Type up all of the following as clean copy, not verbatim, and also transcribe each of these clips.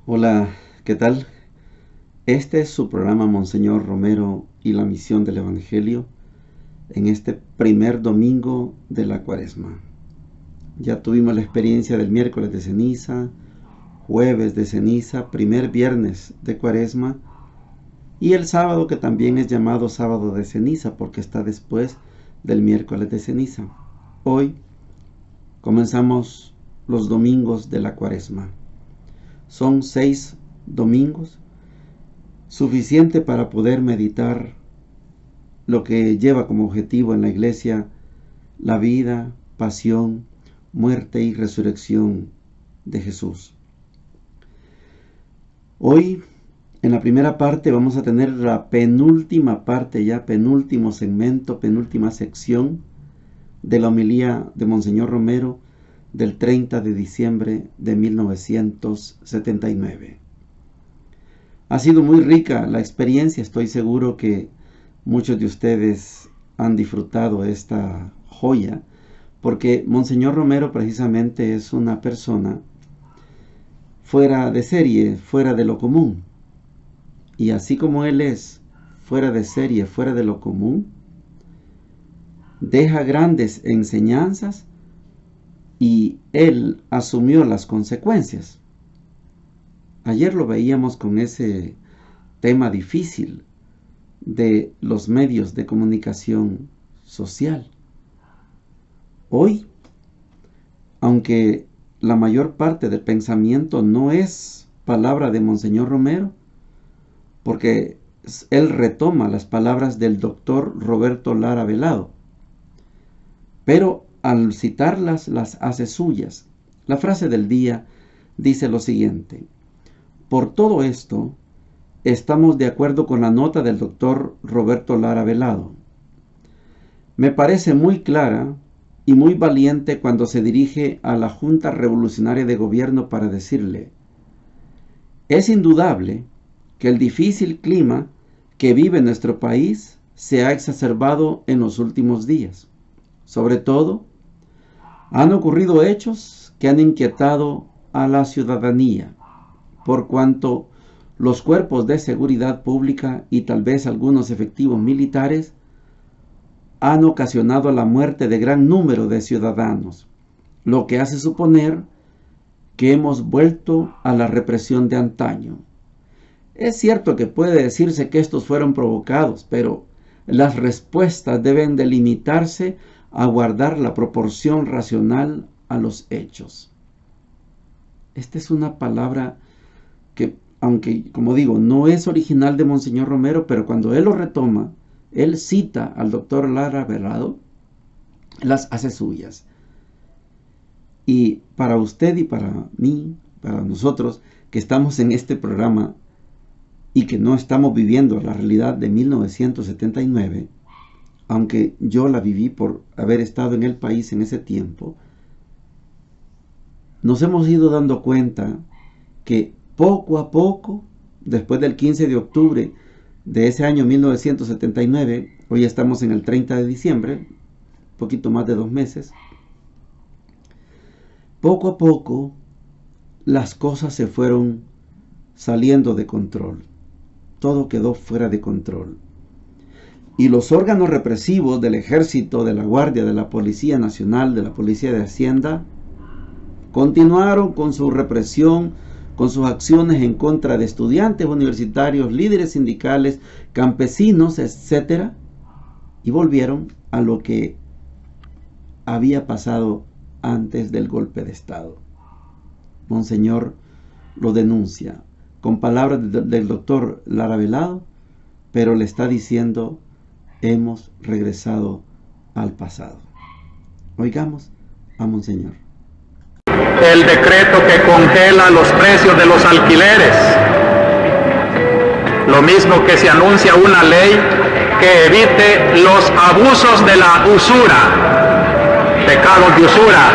Hola, ¿qué tal? Este es su programa Monseñor Romero y la misión del Evangelio en este primer domingo de la Cuaresma. Ya tuvimos la experiencia del miércoles de ceniza, jueves de ceniza, primer viernes de Cuaresma y el sábado, que también es llamado sábado de ceniza porque está después del miércoles de ceniza. Hoy comenzamos los domingos de la Cuaresma. Son 6 domingos, suficiente para poder meditar lo que lleva como objetivo en la Iglesia la vida, pasión, muerte y resurrección de Jesús. Hoy, en la primera parte, vamos a tener la penúltima parte, penúltimo segmento, penúltima sección de la homilía de Monseñor Romero del 30 de diciembre de 1979. Ha sido muy rica la experiencia, estoy seguro que muchos de ustedes han disfrutado esta joya, porque Monseñor Romero precisamente es una persona fuera de serie, fuera de lo común. Y así como él es fuera de serie, fuera de lo común, deja grandes enseñanzas y él asumió las consecuencias. Ayer lo veíamos con ese tema difícil de los medios de comunicación social. Hoy, aunque la mayor parte del pensamiento no es palabra de Monseñor Romero, porque él retoma las palabras del doctor Roberto Lara Velado, pero al citarlas las hace suyas. La frase del día dice lo siguiente: por todo esto, estamos de acuerdo con la nota del doctor Roberto Lara Velado. Me parece muy clara y muy valiente cuando se dirige a la Junta Revolucionaria de Gobierno para decirle: es indudable que el difícil clima que vive nuestro país se ha exacerbado en los últimos días. Sobre todo, han ocurrido hechos que han inquietado a la ciudadanía, por cuanto los cuerpos de seguridad pública y tal vez algunos efectivos militares han ocasionado la muerte de gran número de ciudadanos, lo que hace suponer que hemos vuelto a la represión de antaño. Es cierto que puede decirse que estos fueron provocados, pero las respuestas deben delimitarse a guardar la proporción racional a los hechos. Esta es una palabra que, aunque, como digo, no es original de Monseñor Romero, pero cuando él lo retoma, él cita al doctor Lara Velado, las hace suyas. Y para usted y para mí, para nosotros que estamos en este programa y que no estamos viviendo la realidad de 1979, aunque yo la viví por haber estado en el país en ese tiempo, nos hemos ido dando cuenta que poco a poco, después del 15 de octubre de ese año 1979, hoy estamos en el 30 de diciembre, poquito más de 2 meses, poco a poco las cosas se fueron saliendo de control. Todo quedó fuera de control. Y los órganos represivos del Ejército, de la Guardia, de la Policía Nacional, de la Policía de Hacienda, continuaron con su represión, con sus acciones en contra de estudiantes universitarios, líderes sindicales, campesinos, etc. Y volvieron a lo que había pasado antes del golpe de Estado. Monseñor lo denuncia con palabras del doctor Lara Velado, pero le está diciendo: hemos regresado al pasado. Oigamos a Monseñor. El decreto que congela los precios de los alquileres. Lo mismo que se anuncia una ley que evite los abusos de la usura, pecados de usura.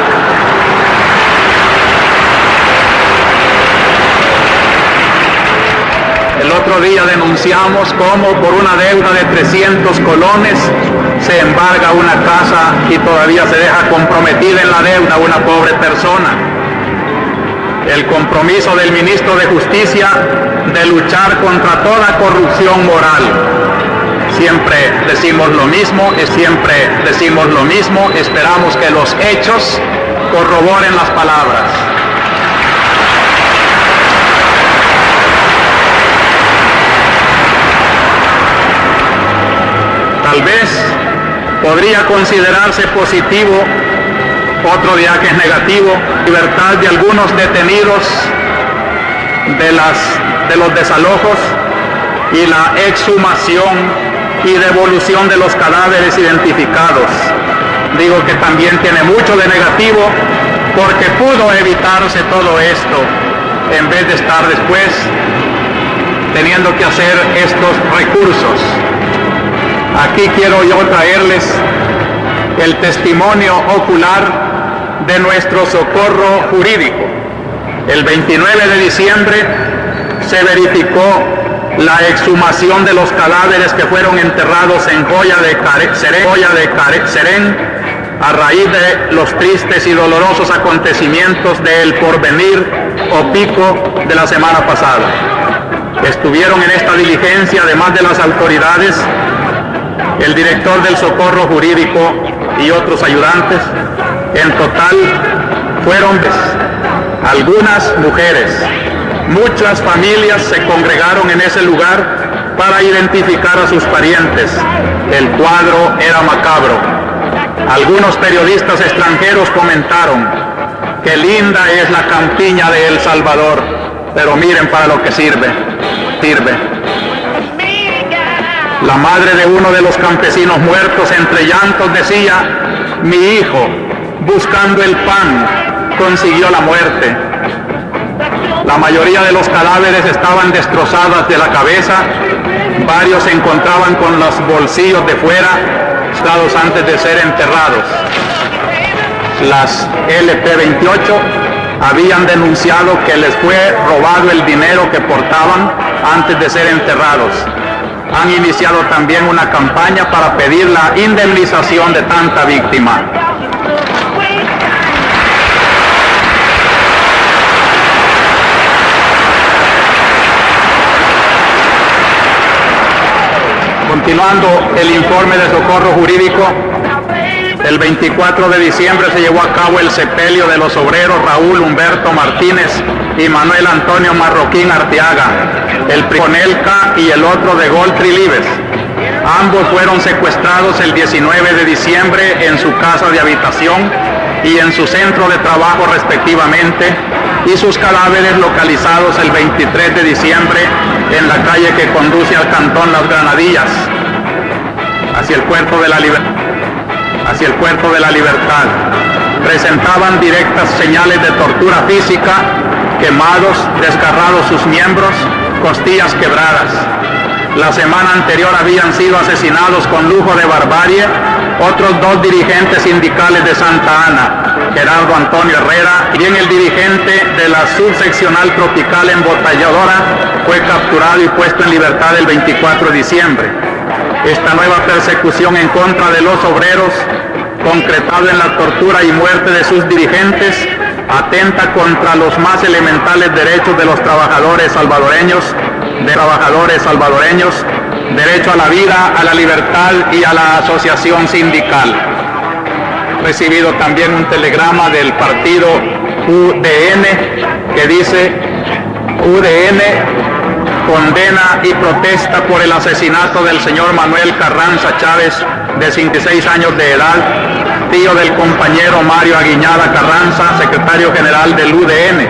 El otro día denunciamos cómo por una deuda de 300 colones se embarga una casa y todavía se deja comprometida en la deuda una pobre persona. el compromiso del ministro de Justicia de luchar contra toda corrupción moral. Siempre decimos lo mismo, esperamos que los hechos corroboren las palabras. Tal vez podría considerarse positivo, otro día que es negativo, libertad de algunos detenidos de los desalojos y la exhumación y devolución de los cadáveres identificados. Digo que también tiene mucho de negativo porque pudo evitarse todo esto en vez de estar después teniendo que hacer estos recursos. Aquí quiero yo traerles el testimonio ocular de nuestro socorro jurídico. El 29 de diciembre se verificó la exhumación de los cadáveres que fueron enterrados en Joya de Serén a raíz de los tristes y dolorosos acontecimientos del Porvenir o Pico de la semana pasada. Estuvieron en esta diligencia, además de las autoridades, el director del socorro jurídico y otros ayudantes. En total fueron algunas mujeres. Muchas familias se congregaron en ese lugar para identificar a sus parientes. El cuadro era macabro. Algunos periodistas extranjeros comentaron: qué linda es la campiña de El Salvador, pero miren para lo que sirve. La madre de uno de los campesinos muertos entre llantos decía: mi hijo, buscando el pan, consiguió la muerte. La mayoría de los cadáveres estaban destrozadas de la cabeza, varios se encontraban con los bolsillos de fuera, dados antes de ser enterrados. Las LP-28 habían denunciado que les fue robado el dinero que portaban antes de ser enterrados. Han iniciado también una campaña para pedir la indemnización de tanta víctima. Continuando el informe de socorro jurídico, el 24 de diciembre se llevó a cabo el sepelio de los obreros Raúl Humberto Martínez y Manuel Antonio Marroquín Arteaga, el Priconelca y el otro de Goltri Libes. Ambos fueron secuestrados el 19 de diciembre en su casa de habitación y en su centro de trabajo respectivamente, y sus cadáveres localizados el 23 de diciembre en la calle que conduce al cantón Las Granadillas, hacia el puerto de la Libertad. Presentaban directas señales de tortura física, quemados, desgarrados sus miembros, costillas quebradas. La semana anterior habían sido asesinados con lujo de barbarie otros dos dirigentes sindicales de Santa Ana, Gerardo Antonio Herrera, y bien el dirigente de la subseccional tropical embotelladora fue capturado y puesto en libertad el 24 de diciembre. Esta nueva persecución en contra de los obreros, concretado en la tortura y muerte de sus dirigentes, atenta contra los más elementales derechos de los trabajadores salvadoreños, derecho a la vida, a la libertad y a la asociación sindical. He recibido también un telegrama del partido UDN que dice: UDN condena y protesta por el asesinato del señor Manuel Carranza Chávez, de 56 años de edad, tío del compañero Mario Aguiñada Carranza, secretario general del UDN.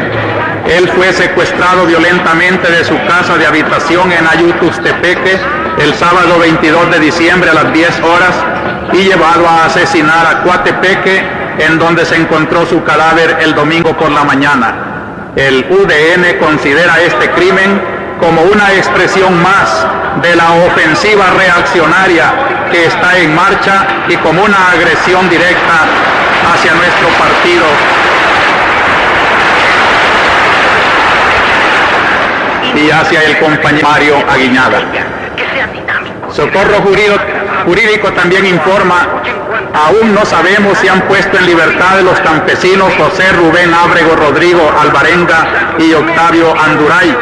Él fue secuestrado violentamente de su casa de habitación en Ayutustepeque el sábado 22 de diciembre a las 10 horas y llevado a asesinar a Coatepeque, en donde se encontró su cadáver el domingo por la mañana. El UDN considera este crimen como una expresión más de la ofensiva reaccionaria que está en marcha y como una agresión directa hacia nuestro partido. Y hacia el compañero Mario Aguiñada. Socorro Jurídico también informa Aún no sabemos si han puesto en libertad a los campesinos José Rubén Ábrego, Rodrigo Alvarenga y Octavio Anduray,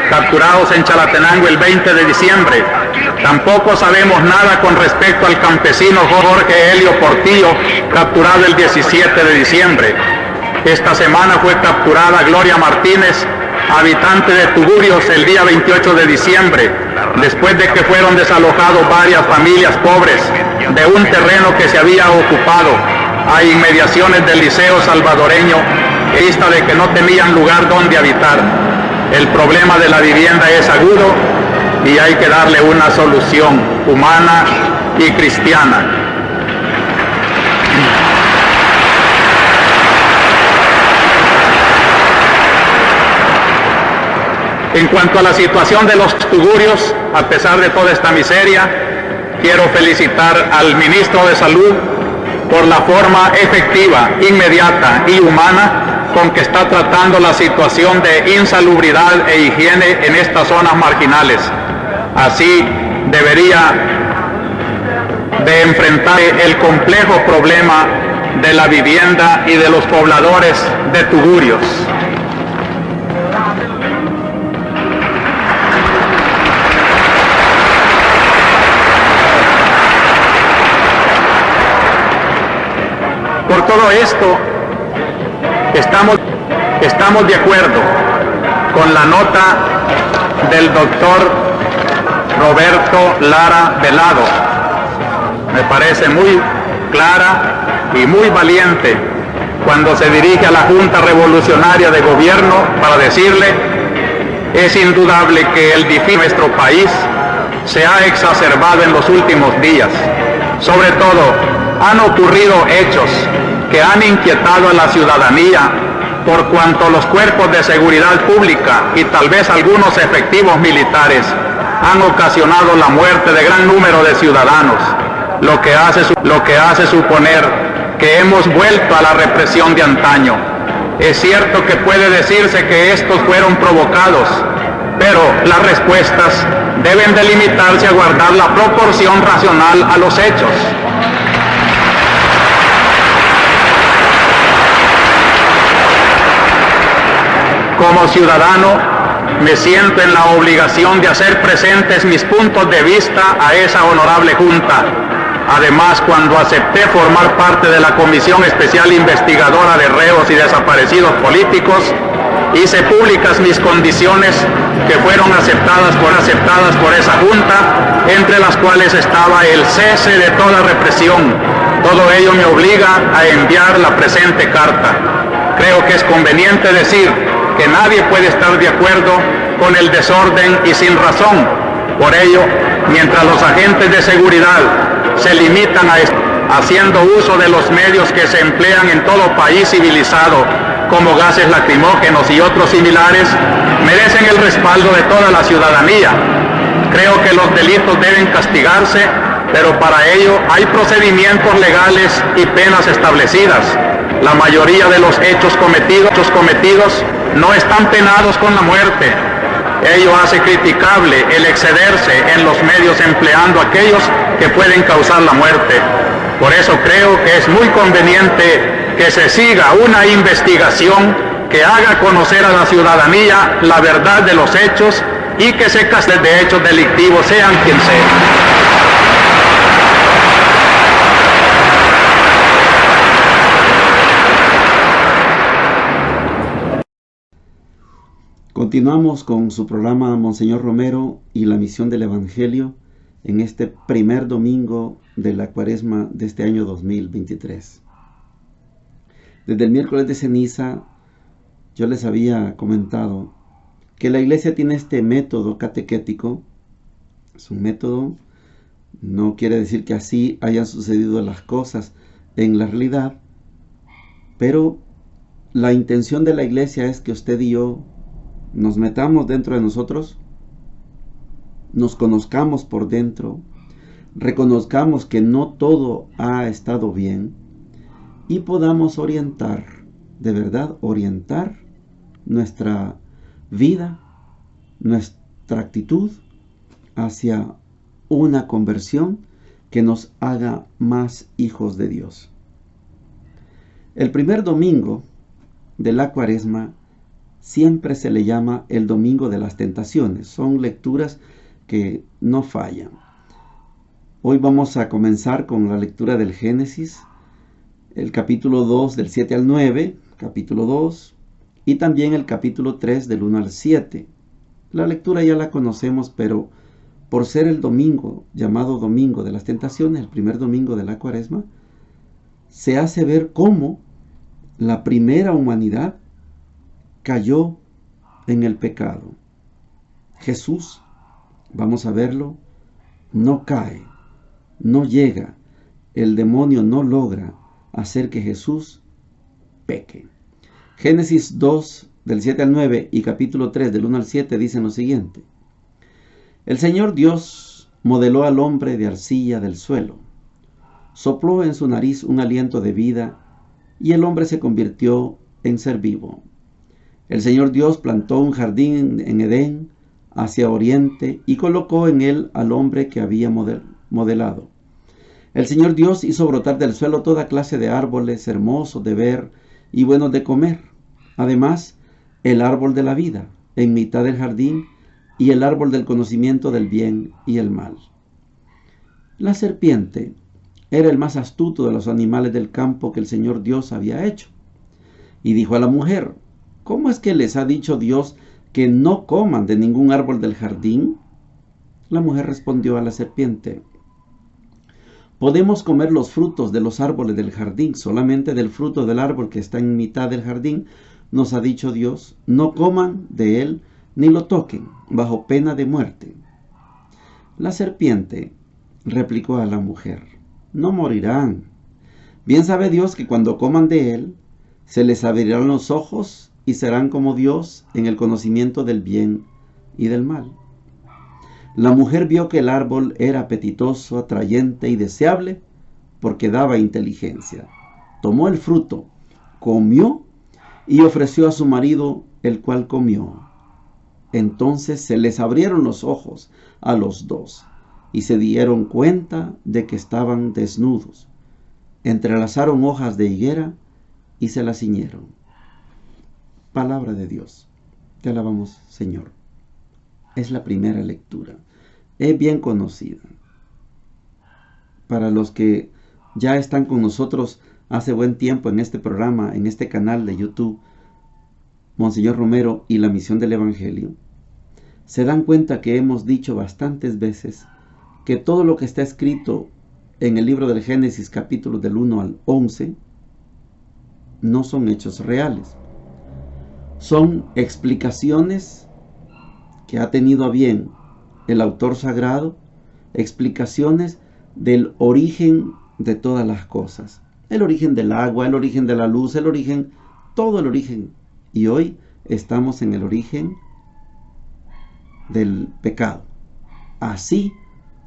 capturados en Chalatenango el 20 de diciembre. Tampoco sabemos nada con respecto al campesino Jorge Helio Portillo, capturado el 17 de diciembre. Esta semana fue capturada Gloria Martínez, habitante de Tugurios, el día 28 de diciembre, después de que fueron desalojados varias familias pobres de un terreno que se había ocupado a inmediaciones del Liceo Salvadoreño, en vista de que no tenían lugar donde habitar. El problema de la vivienda es agudo y hay que darle una solución humana y cristiana. En cuanto a la situación de los tugurios, a pesar de toda esta miseria, quiero felicitar al ministro de Salud por la forma efectiva, inmediata y humana con que está tratando la situación de insalubridad e higiene en estas zonas marginales. Así debería de enfrentar el complejo problema de la vivienda y de los pobladores de Tugurios. Por todo esto, estamos de acuerdo con la nota del doctor Roberto Lara Velado. Me parece muy clara y muy valiente cuando se dirige a la Junta Revolucionaria de Gobierno para decirle: es indudable que el difícil de nuestro país se ha exacerbado en los últimos días. Sobre todo, han ocurrido hechos que han inquietado a la ciudadanía por cuanto los cuerpos de seguridad pública y tal vez algunos efectivos militares han ocasionado la muerte de gran número de ciudadanos, lo que hace suponer que hemos vuelto a la represión de antaño. Es cierto que puede decirse que estos fueron provocados, pero las respuestas deben delimitarse a guardar la proporción racional a los hechos. Como ciudadano, me siento en la obligación de hacer presentes mis puntos de vista a esa honorable Junta. Además, cuando acepté formar parte de la Comisión Especial Investigadora de Reos y Desaparecidos Políticos, hice públicas mis condiciones que fueron aceptadas por esa Junta, entre las cuales estaba el cese de toda represión. Todo ello me obliga a enviar la presente carta. Creo que es conveniente decir que nadie puede estar de acuerdo con el desorden y sin razón. Por ello, mientras los agentes de seguridad se limitan a haciendo uso de los medios que se emplean en todo país civilizado, como gases lacrimógenos y otros similares, merecen el respaldo de toda la ciudadanía. Creo que los delitos deben castigarse, pero para ello hay procedimientos legales y penas establecidas. La mayoría de los hechos cometidos no están penados con la muerte. Ello hace criticable el excederse en los medios empleando aquellos que pueden causar la muerte. Por eso creo que es muy conveniente que se siga una investigación que haga conocer a la ciudadanía la verdad de los hechos y que se castigue de hechos delictivos, sean quien sean. Continuamos con su programa Monseñor Romero y la misión del Evangelio en este primer domingo de la Cuaresma de este año 2023. Desde el miércoles de ceniza yo les había comentado que la Iglesia tiene este método catequético. Es un método, no quiere decir que así hayan sucedido las cosas en la realidad, pero la intención de la Iglesia es que usted y yo nos metamos dentro de nosotros, nos conozcamos por dentro, reconozcamos que no todo ha estado bien y podamos orientar, de verdad, orientar nuestra vida, nuestra actitud hacia una conversión que nos haga más hijos de Dios. El primer domingo de la Cuaresma siempre se le llama el Domingo de las Tentaciones. Son lecturas que no fallan. Hoy vamos a comenzar con la lectura del Génesis, el capítulo 2 del 7 al 9, capítulo 2, y también el capítulo 3 del 1 al 7. La lectura ya la conocemos, pero por ser el domingo llamado Domingo de las Tentaciones, el primer domingo de la Cuaresma, se hace ver cómo la primera humanidad cayó en el pecado. Jesús, vamos a verlo, no cae, no llega, el demonio no logra hacer que Jesús peque. Génesis 2 del 7 al 9 y capítulo 3 del 1 al 7 dicen lo siguiente: El Señor Dios modeló al hombre de arcilla del suelo, sopló en su nariz un aliento de vida y el hombre se convirtió en ser vivo. El Señor Dios plantó un jardín en Edén hacia oriente y colocó en él al hombre que había modelado. El Señor Dios hizo brotar del suelo toda clase de árboles hermosos de ver y buenos de comer. Además, el árbol de la vida en mitad del jardín y el árbol del conocimiento del bien y el mal. La serpiente era el más astuto de los animales del campo que el Señor Dios había hecho. Y dijo a la mujer: ¿Cómo es que les ha dicho Dios que no coman de ningún árbol del jardín? La mujer respondió a la serpiente: Podemos comer los frutos de los árboles del jardín, solamente del fruto del árbol que está en mitad del jardín nos ha dicho Dios, no coman de él ni lo toquen, bajo pena de muerte. La serpiente replicó a la mujer: No morirán. Bien sabe Dios que cuando coman de él, se les abrirán los ojos y serán como Dios en el conocimiento del bien y del mal. La mujer vio que el árbol era apetitoso, atrayente y deseable porque daba inteligencia. Tomó el fruto, comió y ofreció a su marido, el cual comió. Entonces se les abrieron los ojos a los dos y se dieron cuenta de que estaban desnudos. Entrelazaron hojas de higuera y se las ciñeron. Palabra de Dios. Te alabamos, Señor. Es la primera lectura. Es bien conocida. Para los que ya están con nosotros hace buen tiempo en este programa, en este canal de YouTube, Monseñor Romero y la Misión del Evangelio, se dan cuenta que hemos dicho bastantes veces que todo lo que está escrito en el libro del Génesis, capítulos del 1 al 11, no son hechos reales. Son explicaciones que ha tenido a bien el autor sagrado, explicaciones del origen de todas las cosas. El origen del agua, el origen de la luz, el origen, todo el origen. Y hoy estamos en el origen del pecado. Así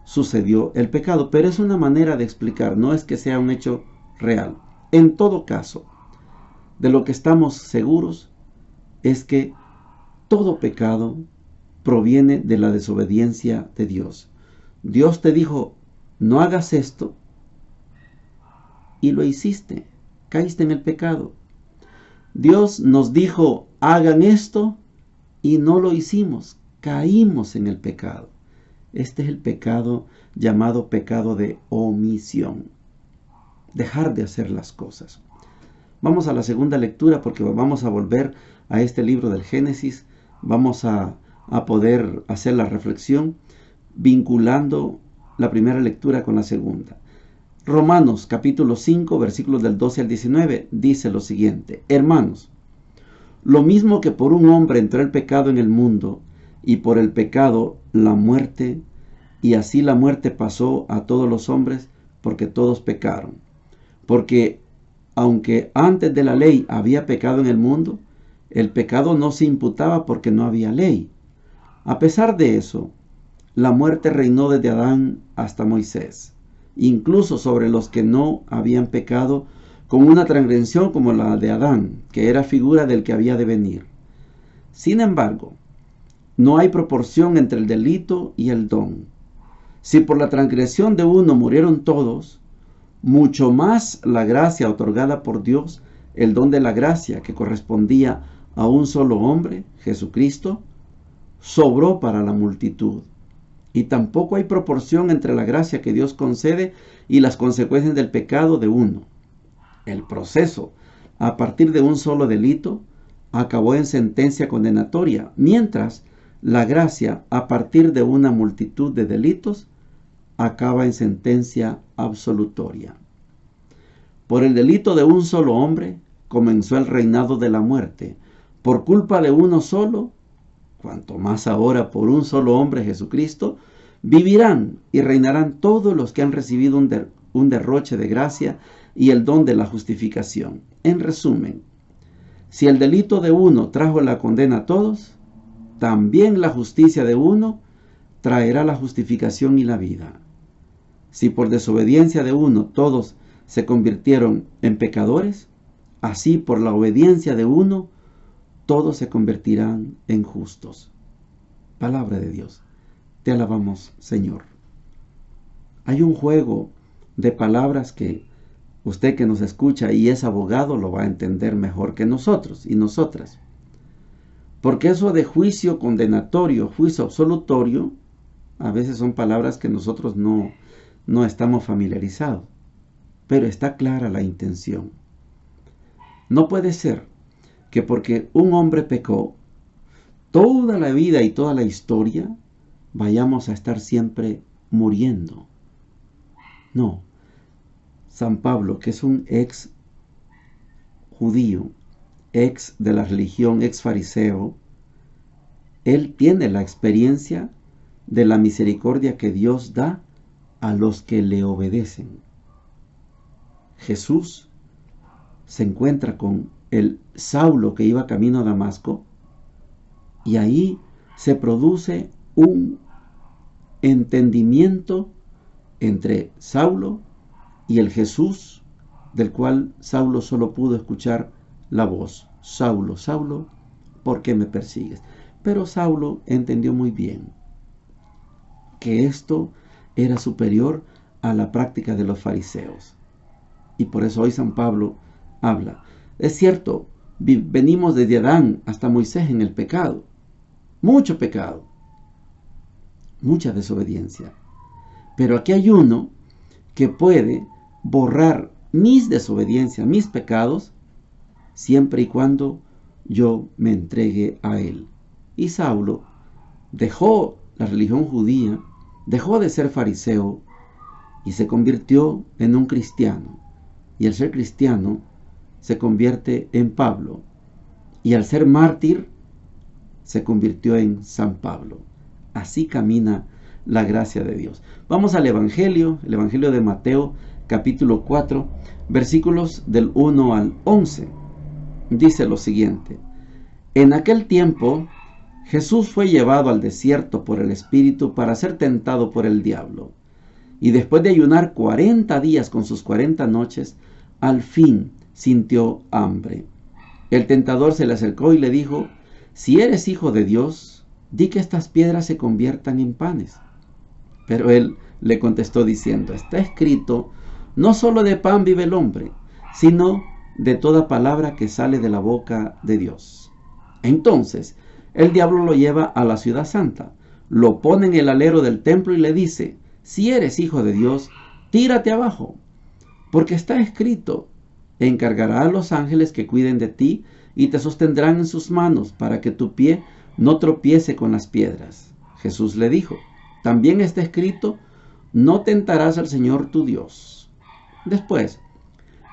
sucedió el pecado, pero es una manera de explicar, no es que sea un hecho real. En todo caso, de lo que estamos seguros es que todo pecado proviene de la desobediencia de Dios. Dios te dijo: no hagas esto, y lo hiciste, caíste en el pecado. Dios nos dijo: hagan esto, y no lo hicimos, caímos en el pecado. Este es el pecado llamado pecado de omisión. Dejar de hacer las cosas. Vamos a la segunda lectura porque vamos a volver a este libro del Génesis. Vamos a poder hacer la reflexión vinculando la primera lectura con la segunda. Romanos capítulo 5 versículos del 12 al 19 dice lo siguiente: Hermanos, lo mismo que por un hombre entró el pecado en el mundo, y por el pecado la muerte, y así la muerte pasó a todos los hombres porque todos pecaron. Porque aunque antes de la ley había pecado en el mundo, el pecado no se imputaba porque no había ley. A pesar de eso, la muerte reinó desde Adán hasta Moisés, incluso sobre los que no habían pecado, con una transgresión como la de Adán, que era figura del que había de venir. Sin embargo, no hay proporción entre el delito y el don, Si por la transgresión de uno murieron todos, mucho más la gracia otorgada por Dios, el don de la gracia que correspondía a un solo hombre, Jesucristo, sobró para la multitud. Y tampoco hay proporción entre la gracia que Dios concede y las consecuencias del pecado de uno. El proceso, a partir de un solo delito, acabó en sentencia condenatoria, mientras la gracia, a partir de una multitud de delitos, acaba en sentencia absolutoria. Por el delito de un solo hombre comenzó el reinado de la muerte. Por culpa de uno solo, cuanto más ahora por un solo hombre, Jesucristo, vivirán y reinarán todos los que han recibido un derroche de gracia y el don de la justificación. En resumen, si el delito de uno trajo la condena a todos, también la justicia de uno traerá la justificación y la vida. Si por desobediencia de uno todos se convirtieron en pecadores, así por la obediencia de uno todos se convertirán en justos. Palabra de Dios. Te alabamos, Señor. Hay un juego de palabras que usted que nos escucha y es abogado lo va a entender mejor que nosotros y nosotras. Porque eso de juicio condenatorio, juicio absolutorio, a veces son palabras que nosotros no estamos familiarizados. Pero está clara la intención. No puede ser que porque un hombre pecó, toda la vida y toda la historia vayamos a estar siempre muriendo. No. San Pablo, que es un ex judío, ex de la religión, ex fariseo, él tiene la experiencia de la misericordia que Dios da a los que le obedecen. Jesús se encuentra con el Saulo que iba camino a Damasco y ahí se produce un entendimiento entre Saulo y el Jesús del cual Saulo solo pudo escuchar la voz. Saulo, Saulo, ¿por qué me persigues? Pero Saulo entendió muy bien que esto era superior a la práctica de los fariseos. Y por eso hoy San Pablo habla. Es cierto, venimos desde Adán hasta Moisés en el pecado. Mucho pecado. Mucha desobediencia. Pero aquí hay uno que puede borrar mis desobediencias, mis pecados, siempre y cuando yo me entregue a él. Y Saulo dejó la religión judía, dejó de ser fariseo y se convirtió en un cristiano. Y al ser cristiano se convierte en Pablo. Y al ser mártir se convirtió en San Pablo. Así camina la gracia de Dios. Vamos al Evangelio, el Evangelio de Mateo, capítulo 4, versículos del 1 al 11. Dice lo siguiente: En aquel tiempo Jesús fue llevado al desierto por el Espíritu para ser tentado por el diablo. Y después de ayunar 40 días con sus 40 noches, al fin sintió hambre. El tentador se le acercó y le dijo: Si eres hijo de Dios, di que estas piedras se conviertan en panes. Pero él le contestó diciendo: Está escrito, no solo de pan vive el hombre, sino de toda palabra que sale de la boca de Dios. Entonces el diablo lo lleva a la ciudad santa, lo pone en el alero del templo y le dice: Si eres hijo de Dios, tírate abajo, porque está escrito, encargará a los ángeles que cuiden de ti y te sostendrán en sus manos para que tu pie no tropiece con las piedras. Jesús le dijo: También está escrito, no tentarás al Señor tu Dios. Después,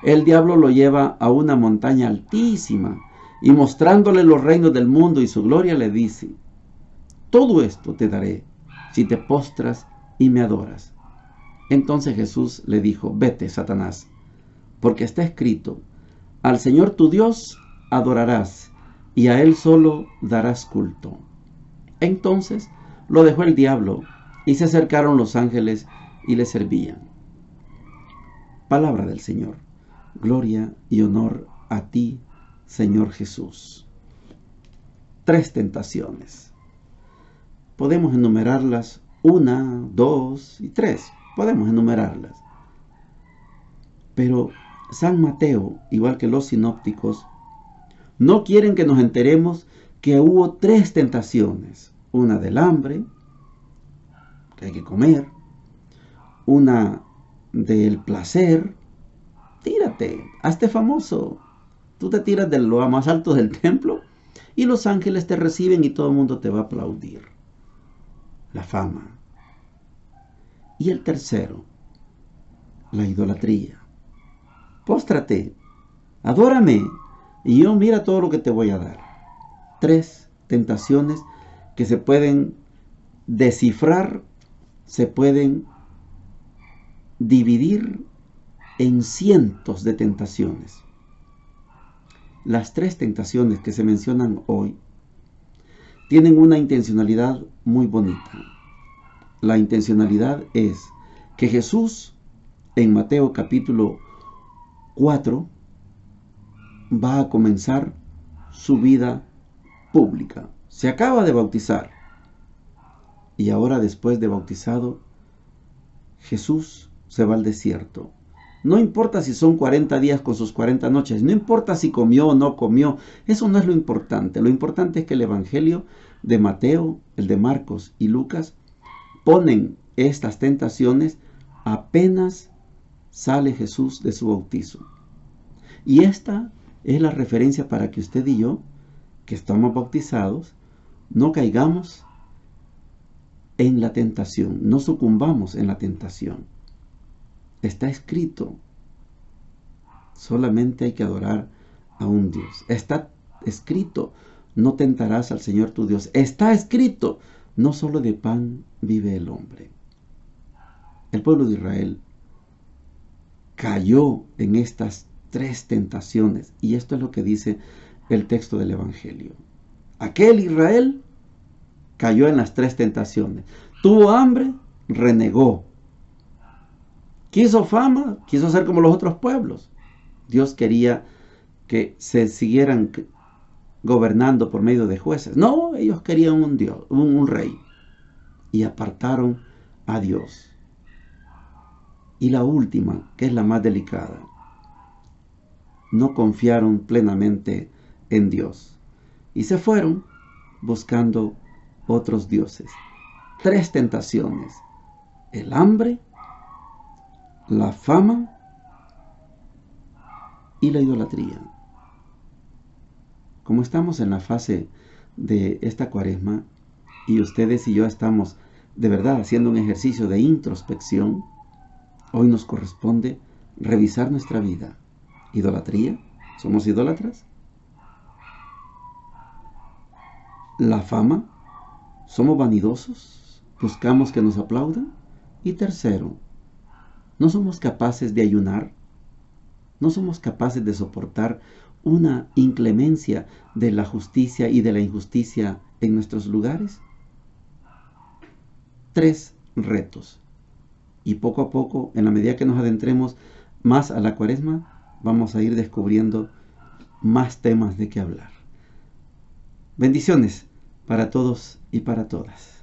el diablo lo lleva a una montaña altísima y mostrándole los reinos del mundo y su gloria le dice: Todo esto te daré si te postras y me adoras. Entonces Jesús le dijo: Vete, Satanás, porque está escrito, al Señor tu Dios adorarás y a Él solo darás culto. Entonces lo dejó el diablo y se acercaron los ángeles y le servían. Palabra del Señor. Gloria y honor a ti, Señor Jesús. 3 tentaciones. Podemos enumerarlas 1, 2 y 3. Podemos enumerarlas. Pero San Mateo, igual que los sinópticos, no quieren que nos enteremos que hubo 3 tentaciones. Una del hambre, que hay que comer. Una del placer. Tírate, hazte famoso. Tú te tiras de lo más alto del templo y los ángeles te reciben y todo el mundo te va a aplaudir. La fama. Y el tercero, la idolatría. Póstrate, adórame y yo mira todo lo que te voy a dar. 3 tentaciones que se pueden descifrar, se pueden dividir en cientos de tentaciones. Las 3 tentaciones que se mencionan hoy tienen una intencionalidad muy bonita. La intencionalidad es que Jesús en Mateo capítulo 4 va a comenzar su vida pública. Se acaba de bautizar y ahora, después de bautizado, Jesús se va al desierto. No importa si son 40 días con sus 40 noches, no importa si comió o no comió, eso no es lo importante. Lo importante es que el Evangelio de Mateo, el de Marcos y Lucas ponen estas tentaciones apenas sale Jesús de su bautizo. Y esta es la referencia para que usted y yo, que estamos bautizados, no caigamos en la tentación, no sucumbamos en la tentación. Está escrito, solamente hay que adorar a un Dios. Está escrito, no tentarás al Señor tu Dios. Está escrito, no solo de pan vive el hombre. El pueblo de Israel cayó en estas 3 tentaciones y esto es lo que dice el texto del Evangelio. Aquel Israel cayó en las 3 tentaciones. Tuvo hambre, renegó. Quiso fama, quiso ser como los otros pueblos. Dios quería que se siguieran gobernando por medio de jueces. No, ellos querían un Dios, un rey. Y apartaron a Dios. Y la última, que es la más delicada, no confiaron plenamente en Dios. Y se fueron buscando otros dioses. 3 tentaciones. El hambre, la fama y la idolatría. Como estamos en la fase de esta cuaresma y ustedes y yo estamos de verdad haciendo un ejercicio de introspección, hoy nos corresponde revisar nuestra vida. ¿Idolatría? ¿Somos idólatras? ¿La fama? ¿Somos vanidosos? ¿Buscamos que nos aplaudan? Y tercero, ¿no somos capaces de ayunar? ¿No somos capaces de soportar una inclemencia de la justicia y de la injusticia en nuestros lugares? 3 retos. Y poco a poco, en la medida que nos adentremos más a la cuaresma, vamos a ir descubriendo más temas de qué hablar. Bendiciones para todos y para todas.